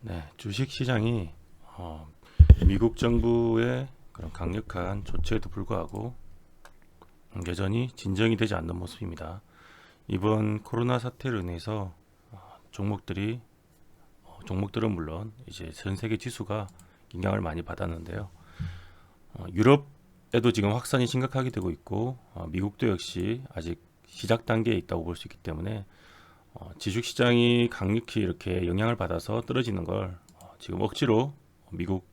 네, 주식 시장이 미국 정부의 그런 강력한 조치에도 불구하고 여전히 진정이 되지 않는 모습입니다. 이번 코로나 사태로 인해서 종목들이 종목들은 물론 이제 전 세계 지수가 영향을 많이 받았는데요. 유럽에도 지금 확산이 심각하게 되고 있고 미국도 역시 아직 시작 단계에 있다고 볼 수 있기 때문에 지식 시장이 강력히 이렇게 영향을 받아서 떨어지는 걸 지금 억지로 미국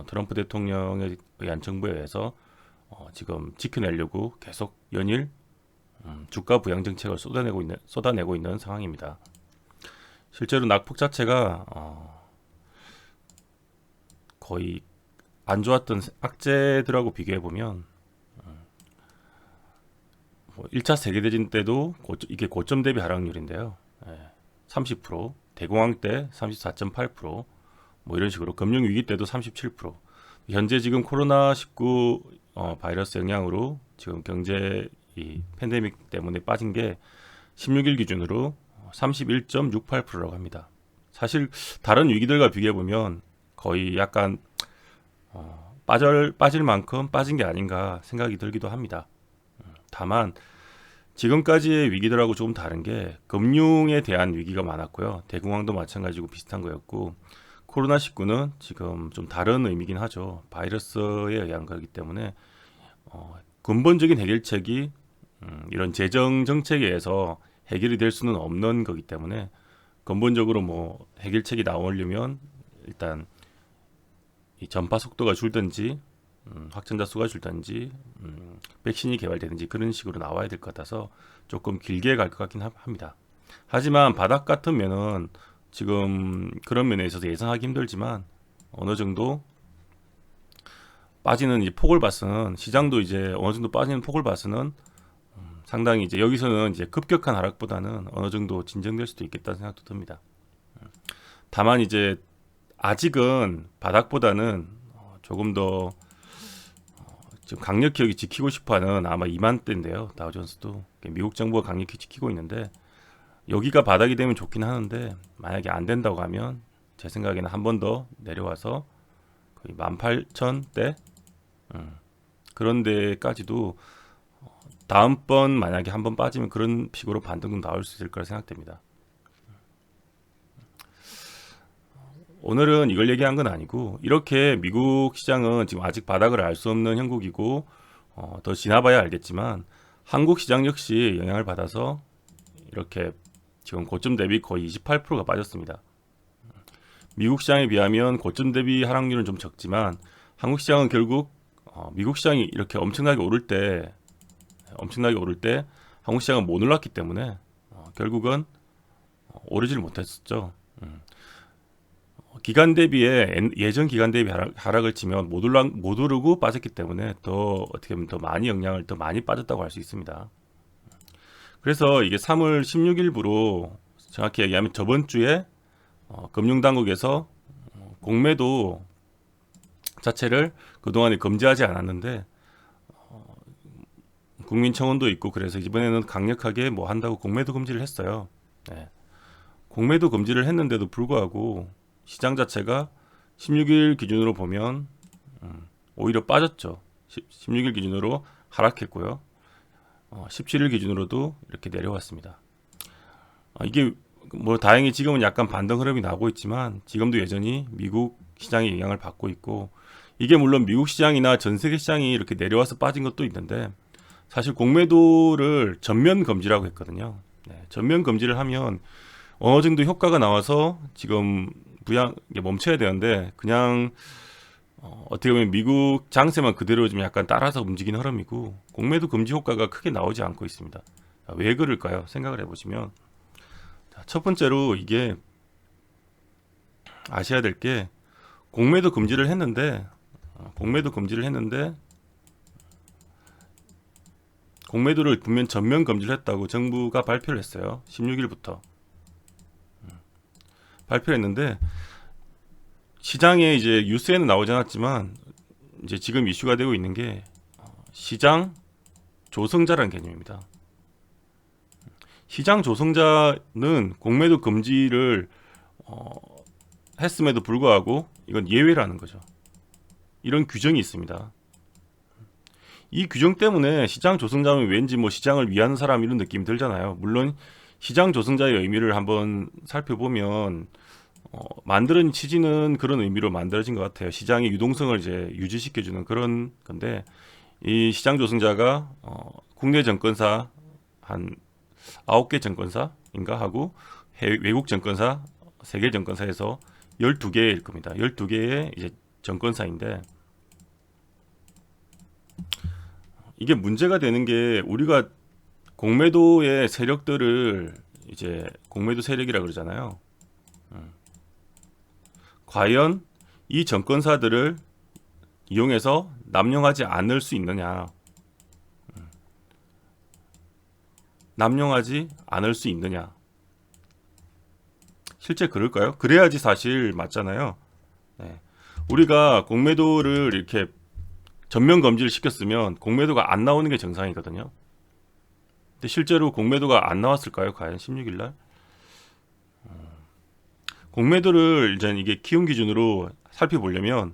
트럼프 대통령에 의한 정부에 의해서 지금 지켜내려고 계속 연일 주가 부양 정책을 쏟아내고 있는 상황입니다. 실제로 낙폭 자체가 거의 안 좋았던 악재들하고 비교해 보면 1차 세계대전 때도 이게 고점 대비 하락률인데요. 30%, 대공황 때 34.8%, 뭐 이런 식으로 금융위기 때도 37%. 현재 지금 코로나19 바이러스 영향으로 지금 경제 이 팬데믹 때문에 빠진 게 16일 기준으로 31.68%라고 합니다. 사실 다른 위기들과 비교해 보면 거의 약간 빠질 만큼 빠진 게 아닌가 생각이 들기도 합니다. 다만 지금까지의 위기들하고 조금 다른 게 금융에 대한 위기가 많았고요. 대공황도 마찬가지고 비슷한 거였고 코로나19는 지금 좀 다른 의미긴 하죠. 바이러스에 의한 거기 때문에 근본적인 해결책이 이런 재정 정책에 의해서 해결이 될 수는 없는 거기 때문에 근본적으로 뭐 해결책이 나오려면 일단 이 전파 속도가 줄든지 확진자 수가 줄든지 백신이 개발되든지 그런 식으로 나와야 될 것 같아서 조금 길게 갈 것 같긴 합니다. 하지만 바닥 같은 면은 지금 그런 면에 있어서 예상하기 힘들지만 어느 정도 빠지는 이제 폭을 봐서는 시장도 이제 어느 정도 빠지는 폭을 봐서는 상당히 이제 여기서는 이제 급격한 하락보다는 어느 정도 진정될 수도 있겠다는 생각도 듭니다. 다만 이제 아직은 바닥보다는 조금 더 지금 강력히 여기 지키고 싶어하는 아마 2만대인데요. 다우존스도 미국 정부가 강력히 지키고 있는데 여기가 바닥이 되면 좋긴 하는데 만약에 안 된다고 하면 제 생각에는 한 번 더 내려와서 거의 18,000대 그런 데까지도 다음번 만약에 한 번 빠지면 그런 식으로 반등도 나올 수 있을 거라 생각됩니다. 오늘은 이걸 얘기한 건 아니고 이렇게 미국 시장은 지금 아직 바닥을 알 수 없는 형국이고 더 지나봐야 알겠지만 한국 시장 역시 영향을 받아서 이렇게 지금 고점 대비 거의 28%가 빠졌습니다. 미국 시장에 비하면 고점 대비 하락률은 좀 적지만 한국 시장은 결국 미국 시장이 이렇게 엄청나게 오를 때 한국 시장은 못 올랐기 때문에 결국은 오르지를 못했었죠. 기간 대비에 예전 기간 대비 하락을 치면 못 오르고 빠졌기 때문에 더 어떻게 보면 더 많이 영향을 더 많이 빠졌다고 할 수 있습니다. 그래서 이게 3월 16일부로 정확히 얘기하면 저번 주에 금융당국에서 공매도 자체를 그동안에 금지하지 않았는데 국민청원도 있고 그래서 이번에는 강력하게 뭐 한다고 공매도 금지를 했어요. 네. 공매도 금지를 했는데도 불구하고 시장 자체가 16일 기준으로 보면 오히려 빠졌죠. 16일 기준으로 하락했고요. 17일 기준으로도 이렇게 내려왔습니다. 이게 뭐 다행히 지금은 약간 반등 흐름이 나오고 있지만 지금도 여전히 미국 시장의 영향을 받고 있고 이게 물론 미국 시장이나 전 세계 시장이 이렇게 내려와서 빠진 것도 있는데 사실 공매도를 전면 금지라고 했거든요. 네, 전면 금지를 하면 어느 정도 효과가 나와서 지금 부양 멈춰야 되는데 그냥 어떻게 보면 미국 장세만 그대로 좀 약간 따라서 움직이는 흐름이고 공매도 금지 효과가 크게 나오지 않고 있습니다. 왜 그럴까요? 생각을 해보시면 첫 번째로 이게 아셔야 될 게 공매도 금지를 했는데 공매도를 분명 전면 금지를 했다고 정부가 발표를 했어요. 16일부터 발표를 했는데 시장에 이제 뉴스에는 나오지 않았지만 이제 지금 이슈가 되고 있는 게 시장 조성자라는 개념입니다. 시장 조성자는 공매도 금지를 했음에도 불구하고 이건 예외라는 거죠. 이런 규정이 있습니다. 이 규정 때문에 시장 조성자면 왠지 뭐 시장을 위하는 사람 이런 느낌이 들잖아요. 물론 시장 조성자의 의미를 한번 살펴보면 만드는 취지는 그런 의미로 만들어진 것 같아요. 시장의 유동성을 이제 유지시켜주는 그런 건데, 이 시장 조성자가 국내 정권사 한 9개 정권사인가 하고 외국 정권사 3개 정권사에서 12개일 겁니다. 12개의 이제 정권사인데, 이게 문제가 되는 게, 우리가 공매도의 세력들을 이제 공매도 세력이라 그러잖아요. 과연 이 정권사들을 이용해서 남용하지 않을 수 있느냐, 남용하지 않을 수 있느냐, 실제 그럴까요? 그래야지 사실 맞잖아요. 네. 우리가 공매도를 이렇게 전면 금지를 시켰으면 공매도가 안 나오는 게 정상이거든요. 근데 실제로 공매도가 안 나왔을까요? 과연 16일 날? 공매도를 이제 이게 키움 기준으로 살펴보려면,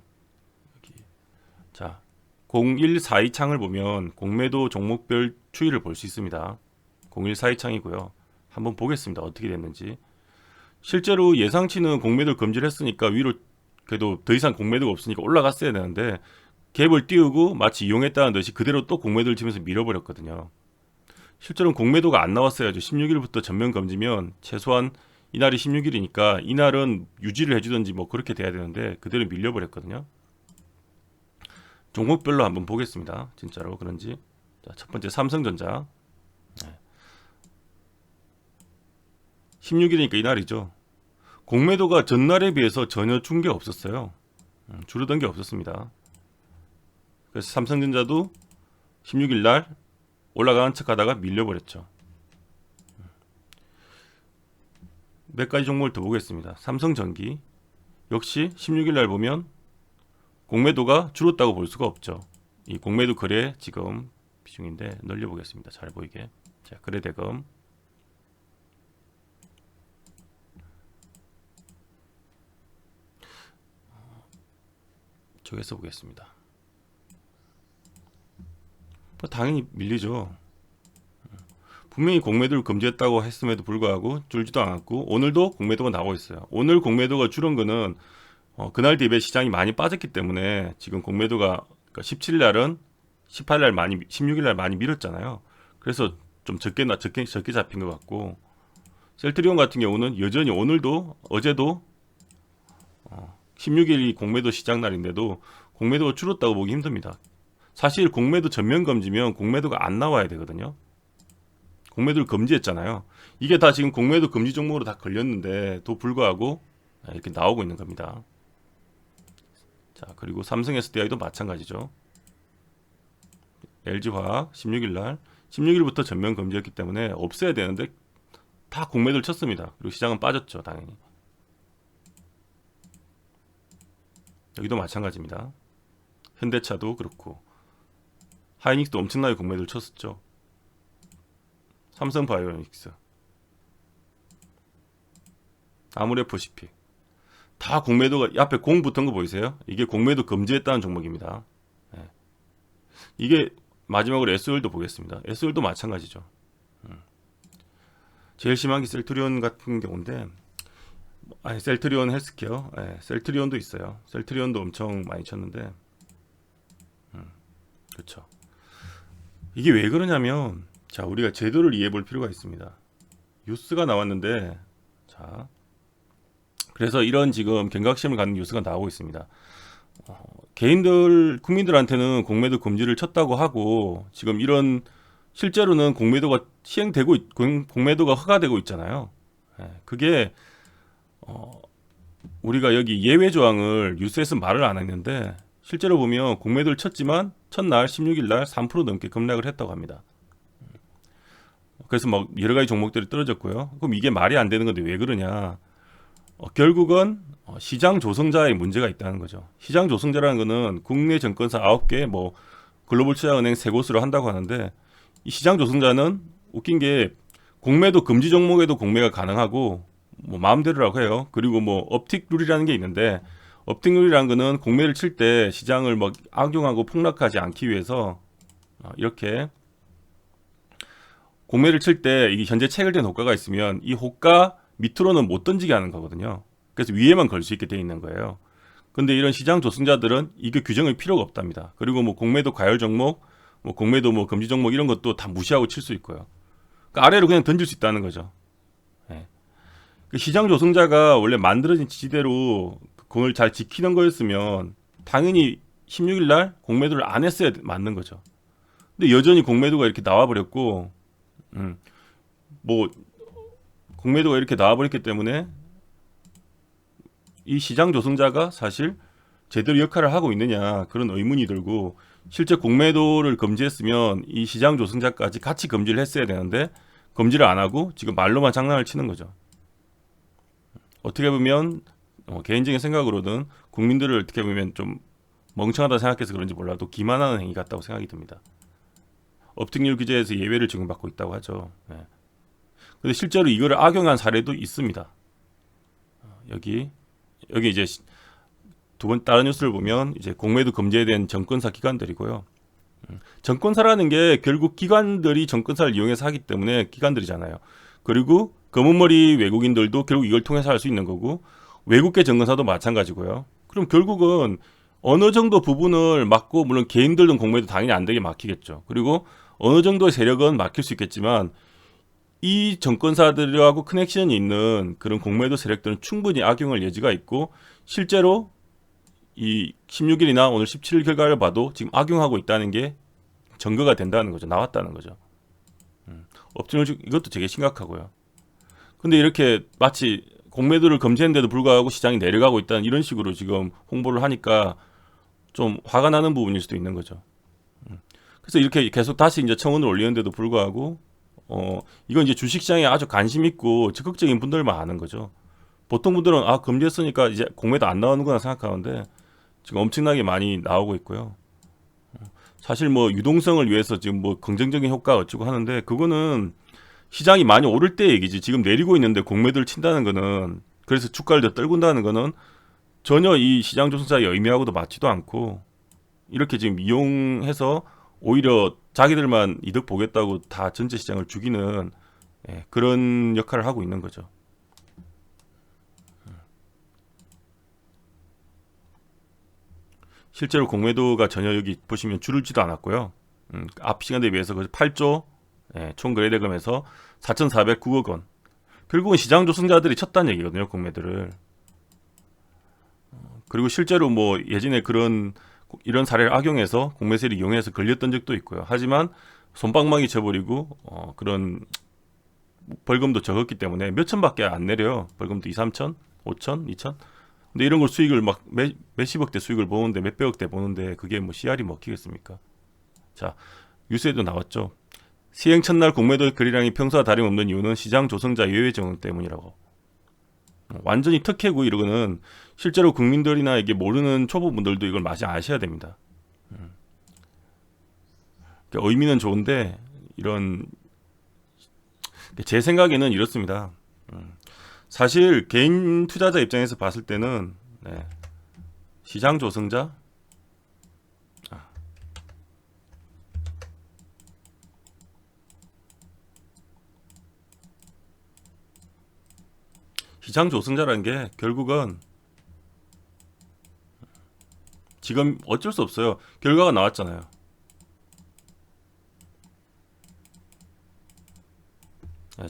자, 0142 창을 보면 공매도 종목별 추이를 볼 수 있습니다. 0142 창이고요. 한번 보겠습니다. 어떻게 됐는지. 실제로 예상치는 공매도를 금지를 했으니까 위로 그래도 더 이상 공매도가 없으니까 올라갔어야 되는데, 갭을 띄우고 마치 이용했다는 듯이 그대로 또 공매도를 치면서 밀어버렸거든요. 실제로는 공매도가 안 나왔어야죠. 16일부터 전면 금지면 최소한 이날이 16일이니까 이날은 유지를 해주든지 뭐 그렇게 돼야 되는데 그대로 밀려버렸거든요. 종목별로 한번 보겠습니다. 진짜로 그런지. 자, 첫 번째 삼성전자. 16일이니까 이날이죠. 공매도가 전날에 비해서 전혀 준 게 없었어요. 줄어든 게 없었습니다. 그래서 삼성전자도 16일 날 올라가는 척 하다가 밀려버렸죠. 몇 가지 종목을 더 보겠습니다. 삼성전기 역시 16일 날 보면 공매도가 줄었다고 볼 수가 없죠. 이 공매도 거래 지금 비중인데 늘려보겠습니다. 잘 보이게. 자, 거래 대금. 저기서 보겠습니다. 당연히 밀리죠. 분명히 공매도를 금지했다고 했음에도 불구하고 줄지도 않았고, 오늘도 공매도가 나오고 있어요. 오늘 공매도가 줄은 거는 그날 대비해 시장이 많이 빠졌기 때문에 지금 공매도가, 그러니까 17일 날은 18일 날 많이, 16일 날 많이 밀었잖아요. 그래서 좀 적게 잡힌 것 같고, 셀트리온 같은 경우는 여전히 오늘도 어제도 16일이 공매도 시작 날인데도 공매도가 줄었다고 보기 힘듭니다. 사실 공매도 전면 금지면 공매도가 안 나와야 되거든요. 공매도를 금지했잖아요. 이게 다 지금 공매도 금지 종목으로 다 걸렸는데도 불구하고 이렇게 나오고 있는 겁니다. 자, 그리고 삼성 SDI도 마찬가지죠. LG화학 16일 날 16일부터 전면 금지했기 때문에 없애야 되는데 다 공매도를 쳤습니다. 그리고 시장은 빠졌죠, 당연히. 여기도 마찬가지입니다. 현대차도 그렇고 하이닉스도 엄청나게 공매도를 쳤었죠. 삼성바이오닉스, 아모레퍼시픽 다 공매도가, 앞에 공 붙은 거 보이세요? 이게 공매도 금지했다는 종목입니다. 네. 이게 마지막으로 SOL도 보겠습니다. SOL도 마찬가지죠. 제일 심한 게 셀트리온 같은 경우인데, 셀트리온 헬스케어, 셀트리온도 있어요. 셀트리온도 엄청 많이 쳤는데, 그렇죠. 이게 왜 그러냐면, 자, 우리가 제도를 이해해 볼 필요가 있습니다. 뉴스가 나왔는데, 자, 그래서 이런 지금 경각심을 갖는 뉴스가 나오고 있습니다. 개인들, 국민들한테는 공매도 금지를 쳤다고 하고, 지금 이런 실제로는 공매도가 시행되고, 공매도가 허가되고 있잖아요. 그게 우리가 여기 예외 조항을 뉴스에서 말을 안 했는데, 실제로 보면 공매도를 쳤지만 첫날 16일 날 3% 넘게 급락을 했다고 합니다. 그래서 막 여러 가지 종목들이 떨어졌고요. 그럼 이게 말이 안 되는 건데 왜 그러냐? 결국은 시장 조성자의 문제가 있다는 거죠. 시장 조성자라는 거는 국내 정권사 9개, 뭐 글로벌 투자은행 3곳으로 한다고 하는데, 이 시장 조성자는 웃긴 게 공매도 금지 종목에도 공매가 가능하고, 뭐 마음대로라고 해요. 그리고 뭐 업틱 룰이라는 게 있는데 업틱 룰이라는 거는 공매를 칠 때 시장을 막 악용하고 폭락하지 않기 위해서 이렇게 공매를 칠 때 이게 현재 체결된 호가가 있으면 이 호가 밑으로는 못 던지게 하는 거거든요. 그래서 위에만 걸 수 있게 돼 있는 거예요. 근데 이런 시장 조승자들은 이게 규정이 필요가 없답니다. 그리고 뭐 공매도 과열 종목, 뭐 공매도 뭐 금지 종목 이런 것도 다 무시하고 칠 수 있고요. 그러니까 아래로 그냥 던질 수 있다는 거죠. 예. 그 시장 조승자가 원래 만들어진 지시대로 그걸 잘 지키는 거였으면 당연히 16일 날 공매도를 안 했어야 맞는 거죠. 근데 여전히 공매도가 이렇게 나와버렸고, 뭐 공매도가 이렇게 나와버렸기 때문에 이 시장 조성자가 사실 제대로 역할을 하고 있느냐 그런 의문이 들고, 실제 공매도를 금지했으면 이 시장 조성자까지 같이 금지를 했어야 되는데 금지를 안 하고 지금 말로만 장난을 치는 거죠. 어떻게 보면 개인적인 생각으로는 국민들을 어떻게 보면 좀 멍청하다 생각해서 그런지 몰라도 기만하는 행위 같다고 생각이 듭니다. 업특률 규제에서 예외를 적용받고 있다고 하죠. 네. 근데 실제로 이거를 악용한 사례도 있습니다. 여기 이제 두 번 다른 뉴스를 보면 이제 공매도 금지에 대한 정권사 기관들이고요. 정권사라는 게 결국 기관들이 정권사를 이용해서 하기 때문에 기관들이잖아요. 그리고 검은머리 외국인들도 결국 이걸 통해서 할 수 있는 거고, 외국계 정권사도 마찬가지고요. 그럼 결국은 어느 정도 부분을 막고, 물론 개인들은 공매도 당연히 안 되게 막히겠죠. 그리고 어느 정도의 세력은 막힐 수 있겠지만 이 정권사들하고 커넥션이 있는 그런 공매도 세력들은 충분히 악용할 여지가 있고, 실제로 이 16일이나 오늘 17일 결과를 봐도 지금 악용하고 있다는 게 증거가 된다는 거죠. 나왔다는 거죠. 업종을 이것도 되게 심각하고요. 근데 이렇게 마치 공매도를 금지했는데도 불구하고 시장이 내려가고 있다는 이런 식으로 지금 홍보를 하니까 좀 화가 나는 부분일 수도 있는 거죠. 그래서 이렇게 계속 다시 이제 청원을 올리는데도 불구하고 이건 이제 주식시장에 아주 관심 있고 적극적인 분들만 아는 거죠. 보통 분들은 금지했으니까 이제 공매도 안 나오는구나 생각하는데 지금 엄청나게 많이 나오고 있고요. 사실 뭐 유동성을 위해서 지금 뭐 긍정적인 효과 어쩌고 하는데 그거는 시장이 많이 오를 때 얘기지. 지금 내리고 있는데 공매도를 친다는 거는, 그래서 주가를 더 떨군다는 거는 전혀 이 시장 조성사의 의미하고도 맞지도 않고, 이렇게 지금 이용해서 오히려 자기들만 이득 보겠다고 다 전체 시장을 죽이는 그런 역할을 하고 있는 거죠. 실제로 공매도가 전혀 여기 보시면 줄지도 않았고요. 앞 시간대에 비해서 8조 총 거래대금에서 4,409억 원. 결국은 시장 조성자들이 쳤다는 얘기거든요, 공매도를. 그리고 실제로 뭐 예전에 이런 사례를 악용해서 공매세를 이용해서 걸렸던 적도 있고요. 하지만 솜방망이 쳐버리고 그런 벌금도 적었기 때문에 몇 천밖에 안 내려요. 벌금도 2, 3천, 5천, 2천. 근데 이런 걸 수익을 막 몇십억대 수익을 보는데, 몇백억대 보는데 그게 뭐 씨알이 먹히겠습니까? 자, 뉴스에도 나왔죠. 시행 첫날 공매도 거래량이 평소와 다름없는 이유는 시장 조성자 예외 적용 때문이라고. 완전히 특혜고, 이거는 실제로 국민들이나 이게 모르는 초보분들도 이걸 많이 아셔야 됩니다. 그러니까 의미는 좋은데 제 생각에는 이렇습니다. 사실 개인 투자자 입장에서 봤을 때는 시장 조성자 시장 조성자라는 게 결국은 지금 어쩔 수 없어요. 결과가 나왔잖아요.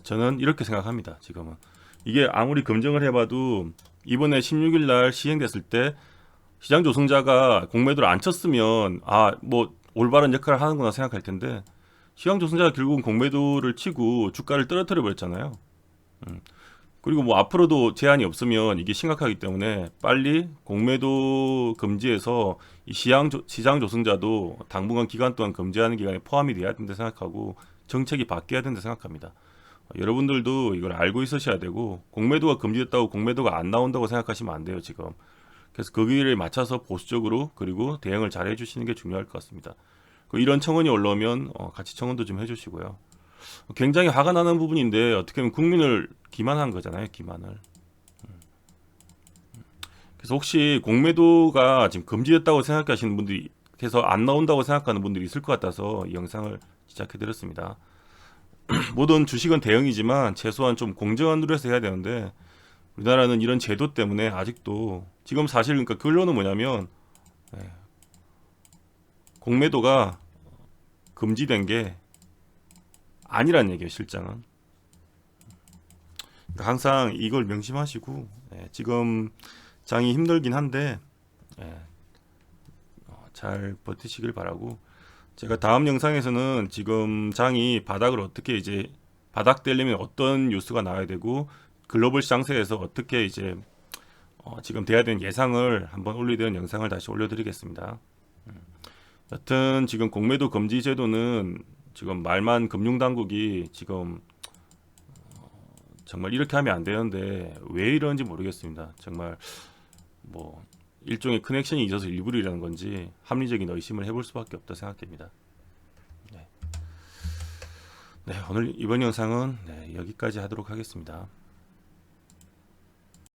저는 이렇게 생각합니다. 지금은 이게 아무리 검증을 해봐도 이번에 16일 날 시행됐을 때 시장 조성자가 공매도를 안 쳤으면 뭐 올바른 역할을 하는구나 생각할 텐데, 시장 조성자가 결국은 공매도를 치고 주가를 떨어뜨려 버렸잖아요. 그리고 뭐 앞으로도 제한이 없으면 이게 심각하기 때문에 빨리 공매도 금지해서 이 시장 조성자도 당분간 기간 동안 금지하는 기간에 포함이 돼야 된다 생각하고 정책이 바뀌어야 된다 생각합니다. 여러분들도 이걸 알고 있으셔야 되고, 공매도가 금지됐다고 공매도가 안 나온다고 생각하시면 안 돼요, 지금. 그래서 거기를 맞춰서 보수적으로 그리고 대응을 잘 해주시는 게 중요할 것 같습니다. 이런 청원이 올라오면 같이 청원도 좀 해주시고요. 굉장히 화가 나는 부분인데 어떻게 보면 국민을 기만한 거잖아요. 기만을. 그래서 혹시 공매도가 지금 금지됐다고 생각하시는 분들이 해서 안 나온다고 생각하는 분들이 있을 것 같아서 이 영상을 시작해드렸습니다. 모든 주식은 대형이지만 최소한 좀 공정한 룰에서 해야 되는데 우리나라는 이런 제도 때문에 아직도 지금 사실 그러니까 결론은 뭐냐면 공매도가 금지된 게 아니란 얘기예요. 실장은. 그러니까 항상 이걸 명심하시고 지금 장이 힘들긴 한데 잘 버티시길 바라고 제가 다음 영상에서는 지금 장이 바닥을 어떻게 이제 바닥 되려면 어떤 뉴스가 나와야 되고 글로벌 시장세에서 어떻게 이제 지금 돼야 되는 예상을 한번 올리는 영상을 다시 올려드리겠습니다. 여튼 지금 공매도 금지 제도는 지금 말만 금융당국이 지금 정말 이렇게 하면 안 되는데 왜 이러는지 모르겠습니다. 정말 뭐 일종의 커넥션이 있어서 일부러 이러는 건지 합리적인 의심을 해볼 수밖에 없다 생각됩니다. 네, 오늘 이번 영상은 여기까지 하도록 하겠습니다.